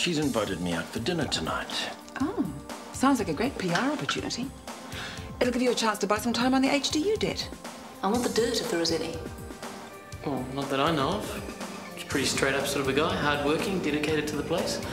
She's invited me out for dinner tonight. Oh, sounds like a great PR opportunity. It'll give you a chance to buy some time on the HDU debt. I want the dirt if there is any. Well, not that I know of. He's a pretty straight-up sort of a guy, hard-working, dedicated to the place.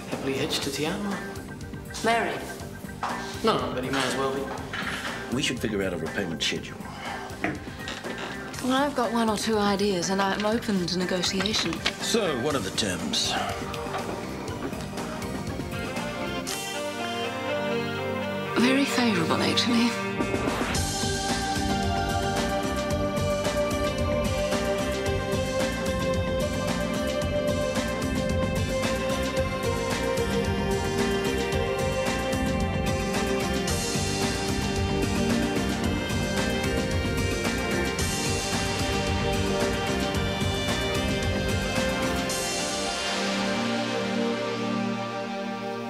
Happily hitched to Tiana. Married? No, but he may as well be. We should figure out a repayment schedule. Well, I've got one or two ideas, and I'm open to negotiation. So, what are the terms? Very favourable, actually.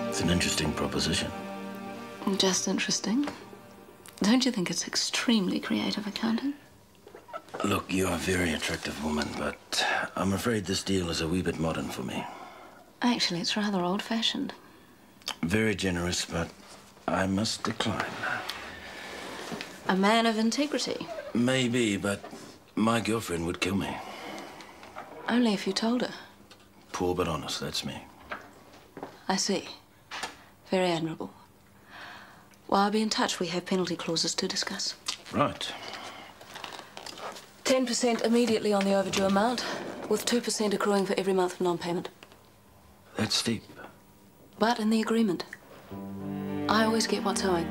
It's an interesting proposition. Just interesting. Don't you think it's extremely creative, accountant? Look, you're a very attractive woman, but I'm afraid this deal is a wee bit modern for me. Actually, it's rather old-fashioned. Very generous, but I must decline. A man of integrity. Maybe, but my girlfriend would kill me. Only if you told her. Poor but honest, that's me. I see. Very admirable. Well, I'll be in touch. We have penalty clauses to discuss. Right. 10% immediately on the overdue amount, with 2% accruing for every month of non-payment. That's steep. But in the agreement, I always get what's owing,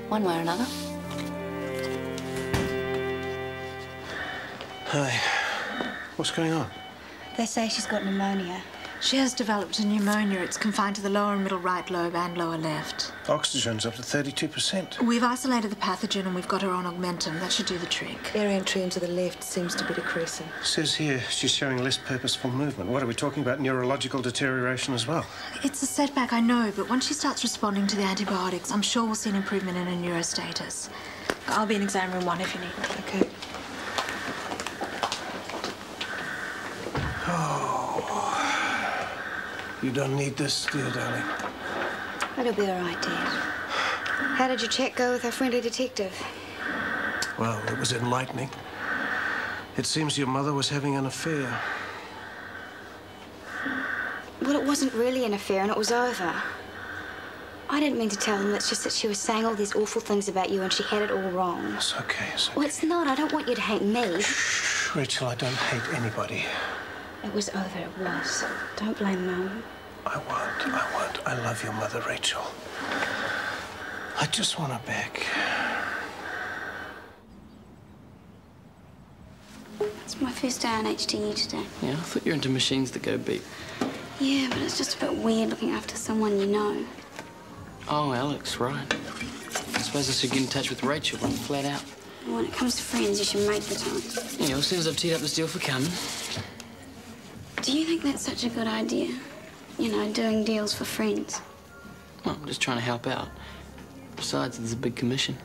one way or another. Hi. What's going on? They say she's got pneumonia. She has developed a pneumonia. It's confined to the lower and middle right lobe and lower left. Oxygen's up to 32%. We've isolated the pathogen and we've got her on augmentin. That should do the trick. Air entry into the left seems to be decreasing. Says here she's showing less purposeful movement. What, are we talking about neurological deterioration as well? It's a setback, I know, but once she starts responding to the antibiotics, I'm sure we'll see an improvement in her neurostatus. I'll be in exam room 1 if you need me. Okay. You don't need this, do you, darling? That'll be all right, Dad. How did your chat go with our friendly detective? Well, it was enlightening. It seems your mother was having an affair. Well, it wasn't really an affair and it was over. I didn't mean to tell him. It's just that she was saying all these awful things about you and she had it all wrong. It's okay, it's okay. Well, it's not. I don't want you to hate me. Shh, Rachel, I don't hate anybody. It was over. It was. Don't blame Mum. I won't. I love your mother, Rachel. I just want her back. It's my first day on HDU today. Yeah, I thought you were into machines that go beep. Yeah, but it's just a bit weird looking after someone you know. Oh, Alex, right. I suppose I should get in touch with Rachel, flat out. When it comes to friends, you should make the time. Yeah, well, as soon as I've teed up this deal for coming. Do you think that's such a good idea? You know, doing deals for friends? Well, I'm just trying to help out. Besides, there's a big commission.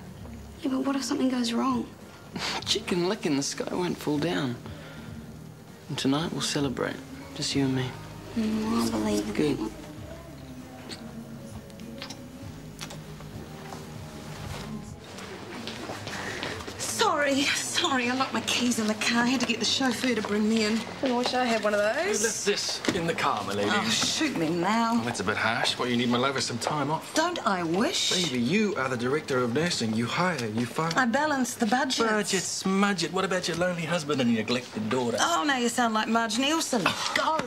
Yeah, but what if something goes wrong? Chicken lick in the sky won't fall down. And tonight we'll celebrate. Just you and me. I believe in Good. that one. Sorry, I locked my keys in the car. I had to get the chauffeur to bring me in. I wish I had one of those. Who left this in the car, my lady? Oh, shoot me now. Well, that's a bit harsh. Well, you need my lover some time off. Don't I wish? Baby, you are the director of nursing. You hire, you fire. I balance the budget. Budget, smudge it. What about your lonely husband and your neglected daughter? Oh, now you sound like Marge Nielsen. Go.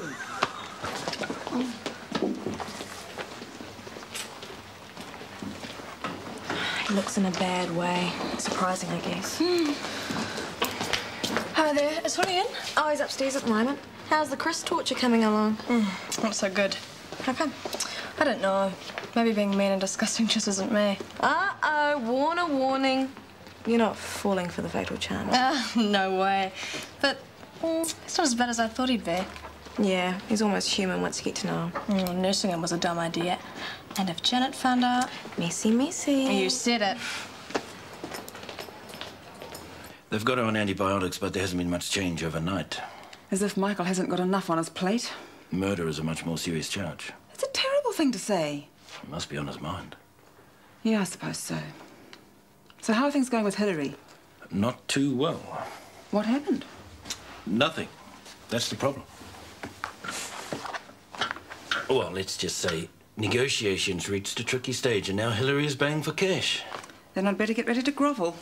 He looks in a bad way. Surprising, I guess. Hi there. Is Sonny in? Oh, he's upstairs at the moment. How's the Chris torture coming along? Not so good. How come? I don't know. Maybe being mean and disgusting just isn't me. Uh-oh, warning. You're not falling for the fatal charm. No way. But it's not as bad as I thought he'd be. Yeah, he's almost human once you get to know him. Nursing him was a dumb idea. And if Janet found out... Messy. You said it. They've got her on antibiotics, but there hasn't been much change overnight. As if Michael hasn't got enough on his plate. Murder is a much more serious charge. It's a terrible thing to say. It must be on his mind. Yeah, I suppose so. So how are things going with Hilary? Not too well. What happened? Nothing. That's the problem. Well, let's just say negotiations reached a tricky stage and now Hilary is banging for cash. Then I'd better get ready to grovel.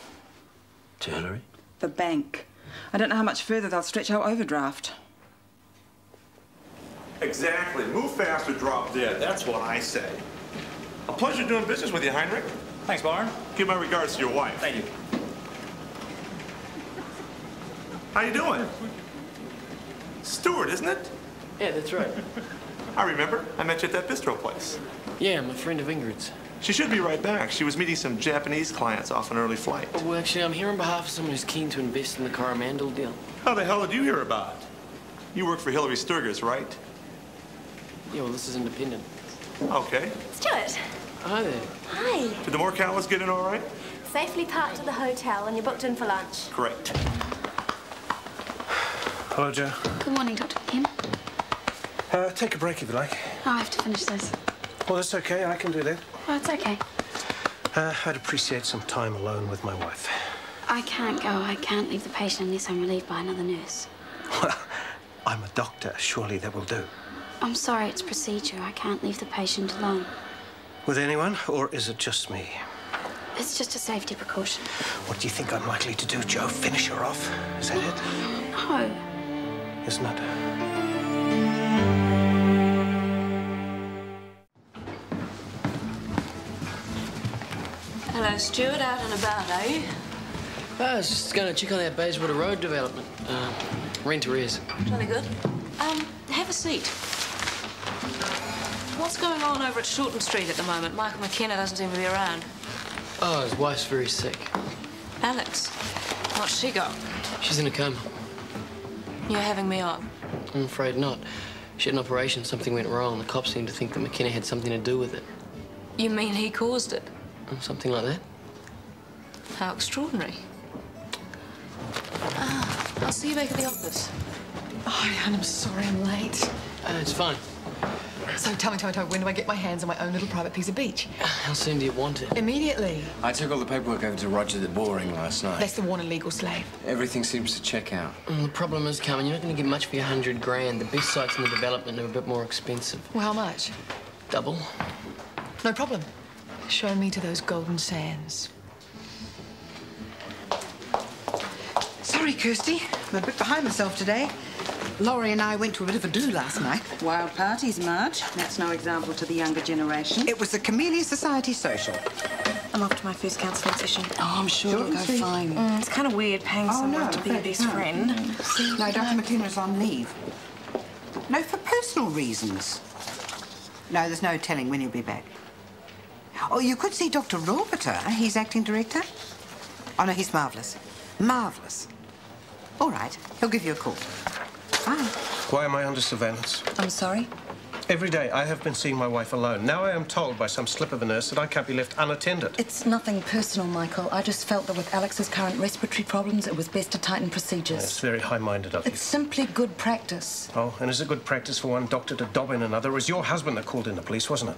To Hilary? The bank. I don't know how much further they'll stretch our overdraft. Exactly. Move fast or drop dead. That's what I say. A pleasure doing business with you, Heinrich. Thanks, Byron. Give my regards to your wife. Thank you. How you doing? Stuart, isn't it? Yeah, that's right. I remember. I met you at that bistro place. Yeah, I'm a friend of Ingrid's. She should be right back. She was meeting some Japanese clients off an early flight. Oh, well, actually, I'm here on behalf of someone who's keen to invest in the Coromandel deal. How the hell did you hear about it? You work for Hilary Sturgis, right? Yeah, well, this is independent. Okay. Stuart. Hi there. Hi. Did the Morcalas get in all right? Safely parked at the hotel and you're booked in for lunch. Great. Hello, Joe. Good morning, Dr. Kim. Take a break if you like. Oh, I have to finish this. Well, that's okay. I can do that. Oh, it's okay. I'd appreciate some time alone with my wife. I can't go. I can't leave the patient unless I'm relieved by another nurse. Well, I'm a doctor. Surely that will do. I'm sorry, it's procedure. I can't leave the patient alone. With anyone, or is it just me? It's just a safety precaution. What do you think I'm likely to do, Joe? Finish her off? Is that it? No. Isn't it? Hello, Stuart. Out and about, are you? I was just going to check on that Bayswater Road development. Rent arrears. Jolly good. Have a seat. What's going on over at Shortland Street at the moment? Michael McKenna doesn't seem to be around. Oh, his wife's very sick. Alex, what's she got? She's in a coma. You're having me on? I'm afraid not. She had an operation, something went wrong. The cops seem to think that McKenna had something to do with it. You mean he caused it? Something like that. How extraordinary. I'll see you back at the office. Oh, Anne, I'm sorry I'm late. It's fine. So tell me, when do I get my hands on my own little private piece of beach? How soon do you want it? Immediately. I took all the paperwork over to Roger the Boring last night. That's the Warner legal slave. Everything seems to check out. The problem is, Carmen, you're not going to get much for your $100 grand. The best sites in the development are a bit more expensive. Well, how much? Double. No problem. Show me to those golden sands. Sorry, Kirsty. I'm a bit behind myself today. Laurie and I went to a bit of a do last night. Wild parties, Marge. That's no example to the younger generation. It was the Camellia Society Social. I'm off to my first counselling session. Oh, I'm sure it'll go fine. It's kind of weird paying someone to be your best friend. No, Dr. McKenna's on leave. No, for personal reasons. No, there's no telling when he'll be back. Oh, you could see Dr. Roberter. He's acting director. Oh, no, he's marvellous. Marvellous. All right, he'll give you a call. Bye. Why am I under surveillance? I'm sorry? Every day I have been seeing my wife alone. Now I am told by some slip of a nurse that I can't be left unattended. It's nothing personal, Michael. I just felt that with Alex's current respiratory problems, it was best to tighten procedures. It's very high-minded of you. It's simply good practice. Oh, and is it good practice for one doctor to dob in another? It was your husband that called in the police, wasn't it?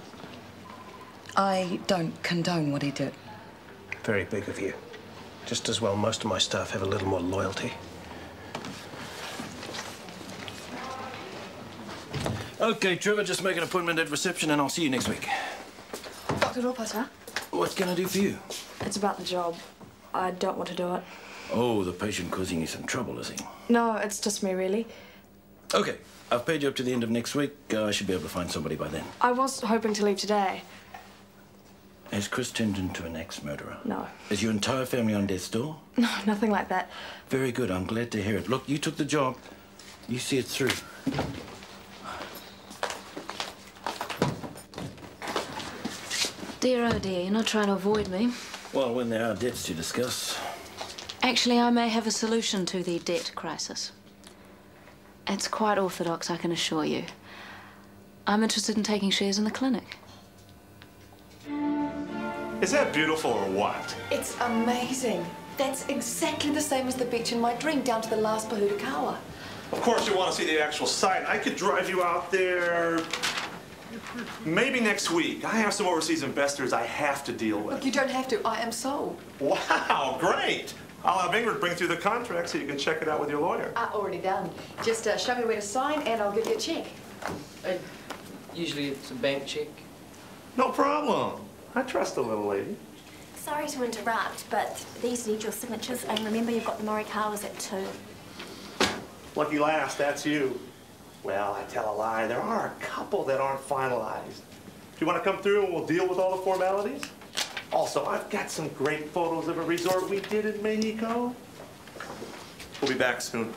I don't condone what he did. Very big of you. Just as well most of my staff have a little more loyalty. Okay, Trevor, just make an appointment at reception and I'll see you next week. Dr. Roberter, What can I do for you? it's about the job. I don't want to do it. Oh, the patient causing you some trouble, is he? No, it's just me, really. Okay, I've paid you up to the end of next week. I should be able to find somebody by then. I was hoping to leave today. Has Chris turned into an ex-murderer? No. Is your entire family on death's door? No, nothing like that. Very good. I'm glad to hear it. Look, you took the job. You see it through. Dear, oh dear, you're not trying to avoid me. Well, when there are debts to discuss. Actually, I may have a solution to the debt crisis. It's quite orthodox, I can assure you. I'm interested in taking shares in the clinic. Is that beautiful or what? It's amazing. That's exactly the same as the beach in my dream, down to the last Bahudakawa. Of course, you want to see the actual site. I could drive you out there maybe next week. I have some overseas investors I have to deal with. Look, you don't have to. I am sold. Wow, great. I'll have Ingrid bring through the contract so you can check it out with your lawyer. Already done. Just show me where to sign and I'll give you a check. Usually it's a bank check. No problem. I trust the little lady. Sorry to interrupt, but these need your signatures, and remember you've got the Morikawas at 2. Lucky last, that's you. Well, I tell a lie. There are a couple that aren't finalized. Do you want to come through and we'll deal with all the formalities? Also, I've got some great photos of a resort we did in Mexico. We'll be back soon.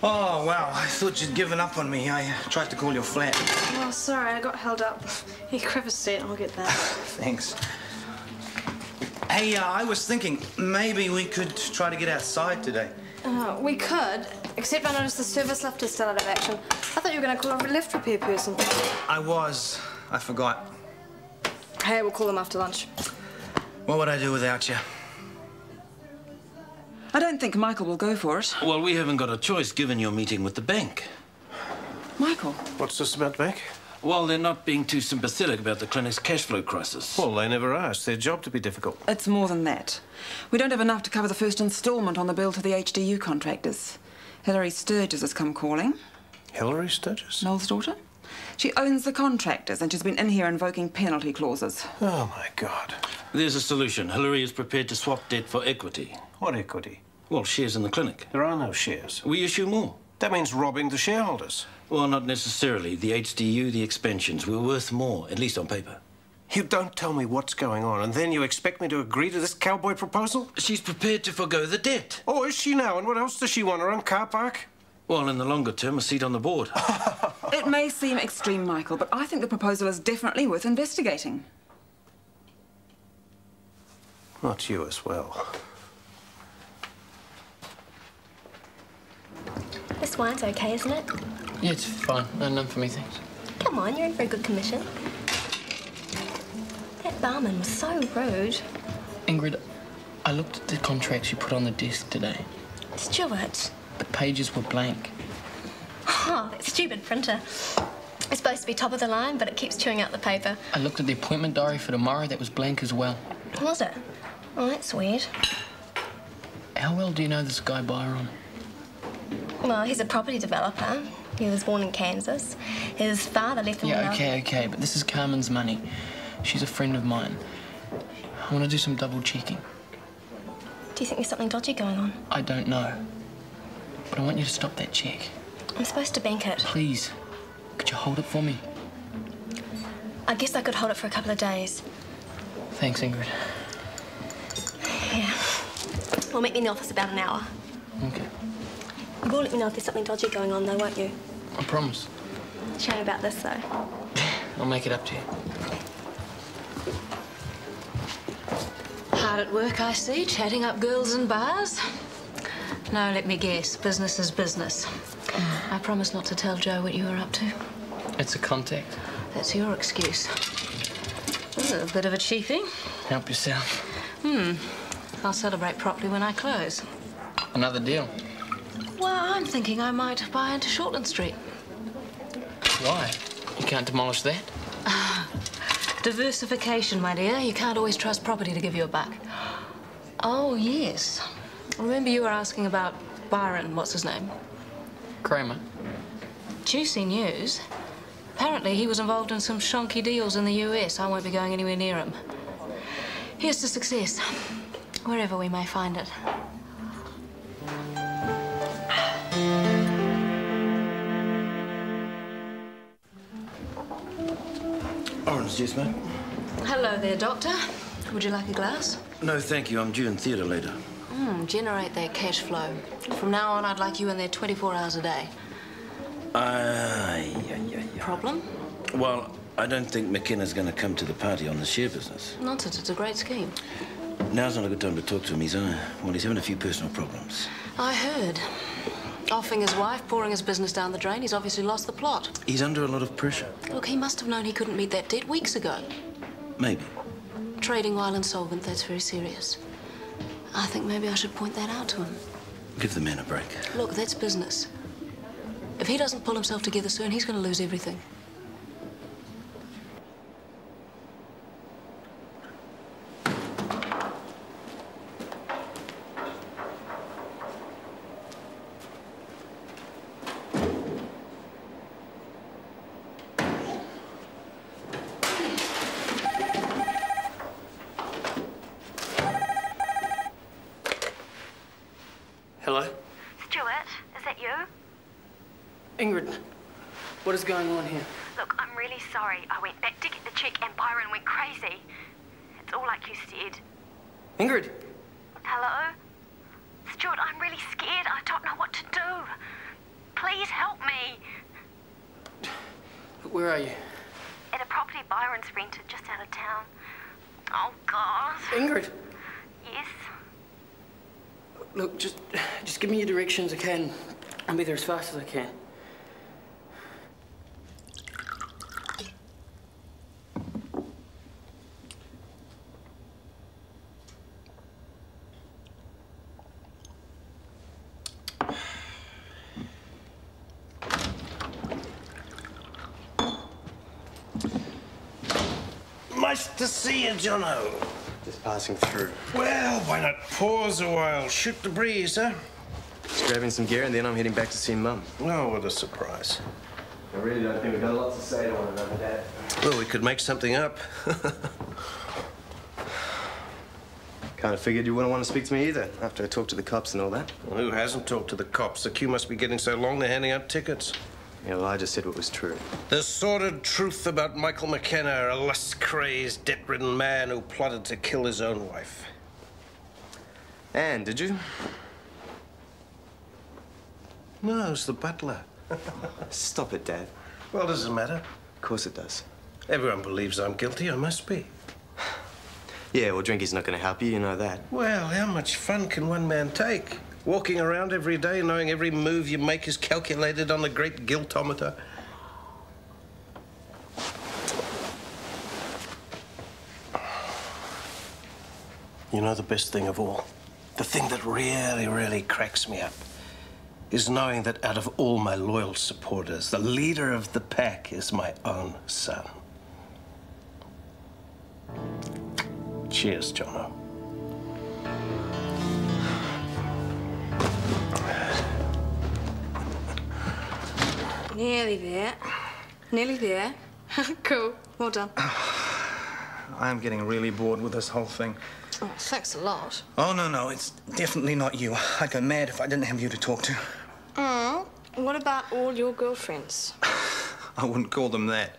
Oh, wow. I thought you'd given up on me. I tried to call your flat. Oh, sorry, I got held up. Here, grab a seat, I'll get that. Thanks. Hey, I was thinking maybe we could try to get outside today. We could, except I noticed the service lift is still out of action. I thought you were going to call a lift repair person. I was. I forgot. Hey, we'll call them after lunch. What would I do without you? I don't think Michael will go for it. Well, we haven't got a choice given your meeting with the bank. Michael? What's this about, bank? Well, they're not being too sympathetic about the clinic's cash flow crisis. Well, they never are. It's their job to be difficult. It's more than that. We don't have enough to cover the first instalment on the bill to the HDU contractors. Hilary Sturgis has come calling. Hilary Sturgis? Noel's daughter. She owns the contractors and she's been in here invoking penalty clauses. Oh, my God. There's a solution. Hilary is prepared to swap debt for equity. What equity? Well, shares in the clinic. There are no shares. We issue more. That means robbing the shareholders. Well, not necessarily. The HDU, the expansions, we're worth more, at least on paper. You don't tell me what's going on, and then you expect me to agree to this cowboy proposal? She's prepared to forgo the debt. Oh, is she now? And what else does she want? Her own car park? Well, in the longer term, a seat on the board. It may seem extreme, Michael, but I think the proposal is definitely worth investigating. Not you as well. This wine's okay, isn't it? Yeah, it's fine. No, none for me, thanks. Come on, you're in for a good commission. That barman was so rude. Ingrid, I looked at the contracts you put on the desk today. Stuart. The pages were blank. Oh, that stupid printer. It's supposed to be top of the line, but it keeps chewing out the paper. I looked at the appointment diary for tomorrow. That was blank as well. Was it? Oh, that's weird. How well do you know this guy Byron? Well, he's a property developer. He was born in Kansas. His father left him. Yeah, okay, but this is Carmen's money. She's a friend of mine. I want to do some double checking. Do you think there's something dodgy going on? I don't know. But I want you to stop that check. I'm supposed to bank it. Please. Could you hold it for me? I guess I could hold it for a couple of days. Thanks, Ingrid. Yeah. Well, meet me in the office about an hour. Okay. You will let me know if there's something dodgy going on, though, won't you? I promise. Shame about this, though. I'll make it up to you. Hard at work, I see, chatting up girls in bars. No, let me guess, business is business. I promise not to tell Joe what you were up to. It's a contact. That's your excuse. A bit of a cheapie. Help yourself. I'll celebrate properly when I close. Another deal. Well, I'm thinking I might buy into Shortland Street. Why? You can't demolish that? Diversification, my dear. You can't always trust property to give you a buck. Oh, yes. Remember you were asking about Byron, what's his name? Kramer. Juicy news. Apparently he was involved in some shonky deals in the US. I won't be going anywhere near him. Here's to success, wherever we may find it. Orange juice, mate. Hello there, Doctor. Would you like a glass? No, thank you. I'm due in theatre later. Generate that cash flow. From now on, I'd like you in there 24 hours a day. Problem? Well, I don't think McKenna's going to come to the party on the share business. Nonsense, it's a great scheme. Now's not a good time to talk to him. He's having a few personal problems. I heard. Offing his wife, pouring his business down the drain. He's obviously lost the plot. He's under a lot of pressure. Look, he must have known he couldn't meet that debt weeks ago. Maybe. Trading while insolvent, that's very serious. I think maybe I should point that out to him. Give the man a break. Look, that's business. If he doesn't pull himself together soon, he's going to lose everything. Hello? Stuart, is that you? Ingrid, what is going on here? Look, I'm really sorry. I went back to get the check and Byron went crazy. It's all like you said. Ingrid! Hello? Stuart, I'm really scared. I don't know what to do. Please help me. Where are you? At a property Byron's rented just out of town. Oh, God. Ingrid! Yes? Look, just give me your directions, okay? I'll be there as fast as I can. Nice to see you, Jono. Just passing through. Well, why not pause a while? Shoot the breeze, huh? Just grabbing some gear and then I'm heading back to see Mum. Oh, what a surprise. I really don't think we've got a lot to say to one another, Dad. Well, we could make something up. Kind of figured you wouldn't want to speak to me either, after I talked to the cops and all that. Well, who hasn't talked to the cops? The queue must be getting so long they're handing out tickets. Yeah, well, I just said what was true. The sordid truth about Michael McKenna, a lust-crazed, debt-ridden man who plotted to kill his own wife. And, did you? No, it was the butler. Stop it, Dad. Well, does it matter? Of course it does. Everyone believes I'm guilty. I must be. Yeah, well, drinking's not going to help you, you know that. Well, how much fun can one man take? Walking around every day knowing every move you make is calculated on the great guiltometer. You know the best thing of all? The thing that really, really cracks me up is knowing that out of all my loyal supporters, the leader of the pack is my own son. Cheers, Jono. Nearly there. Nearly there. Cool. Well done. I am getting really bored with this whole thing. Oh, thanks a lot. Oh, no, it's definitely not you. I'd go mad if I didn't have you to talk to. What about all your girlfriends? I wouldn't call them that.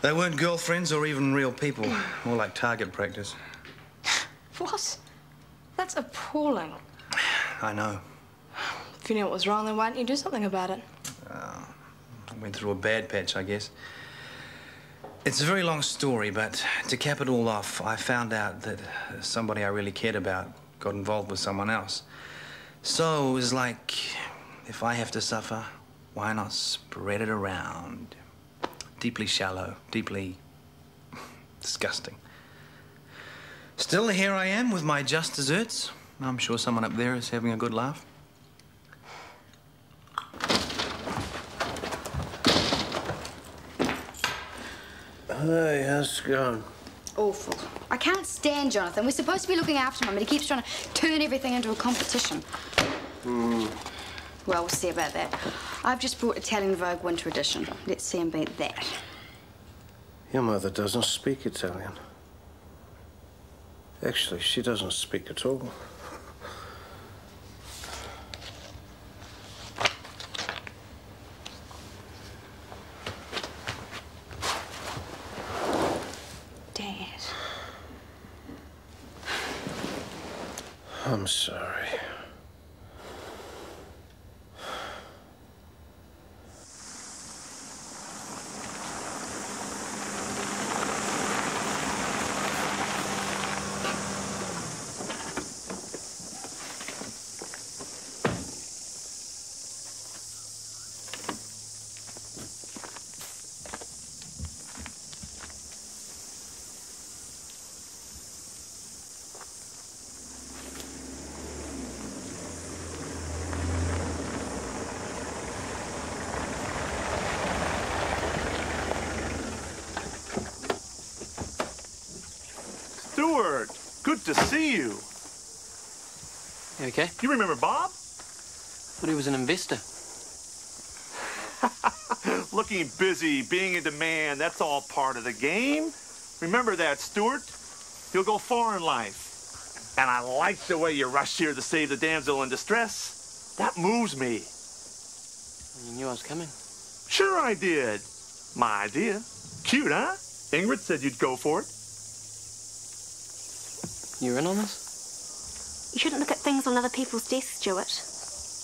They weren't girlfriends or even real people. More like target practice. What? That's appalling. I know. If you knew what was wrong, then why didn't you do something about it? I went through a bad patch, I guess. It's a very long story, but to cap it all off, I found out that somebody I really cared about got involved with someone else. So it was like, if I have to suffer, why not spread it around? Deeply shallow, deeply disgusting. Still, here I am with my just desserts. I'm sure someone up there is having a good laugh. Hey, how's it going? Awful. I can't stand Jonathan. We're supposed to be looking after him, but he keeps trying to turn everything into a competition. Well, we'll see about that. I've just brought Italian Vogue Winter Edition. Let's see him beat that. Your mother doesn't speak Italian. Actually, she doesn't speak at all. I'm sorry. Stuart, good to see you. You okay? You remember Bob? Thought he was an investor. Looking busy, being in demand, that's all part of the game. Remember that, Stuart. You'll go far in life. And I like the way you rushed here to save the damsel in distress. That moves me. You knew I was coming. Sure I did. My idea. Cute, huh? Ingrid said you'd go for it. You in on this? You shouldn't look at things on other people's desks, Stuart.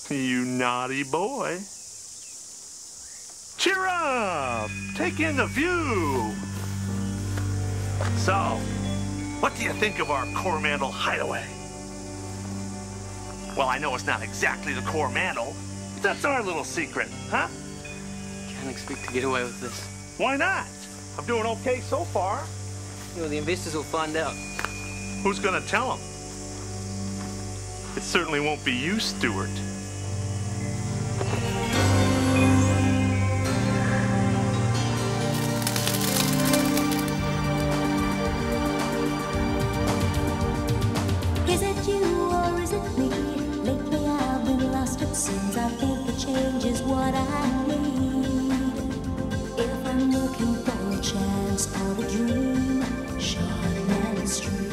You naughty boy. Cheer up! Take in the view! So, what do you think of our Coromandel hideaway? Well, I know it's not exactly the Coromandel, but that's our little secret, huh? Can't expect to get away with this. Why not? I'm doing okay so far. You know, the investors will find out. Who's gonna tell them? It certainly won't be you, Stuart. Is it you or is it me? Lately I've been lost, it seems. I think the change is what I need. If I'm looking for a chance or a dream, Shortland Street.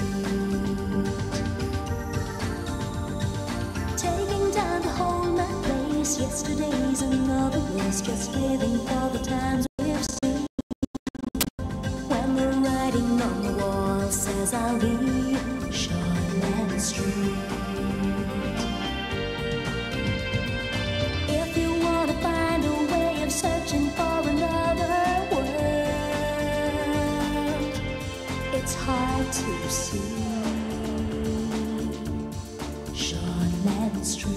Taking time to hold my place. Yesterday's another race, just living for the times we've seen. When the writing on the wall says I'll be Shortland Street. If you want to find a way of searching for another world, it's hard to see Shortland Street.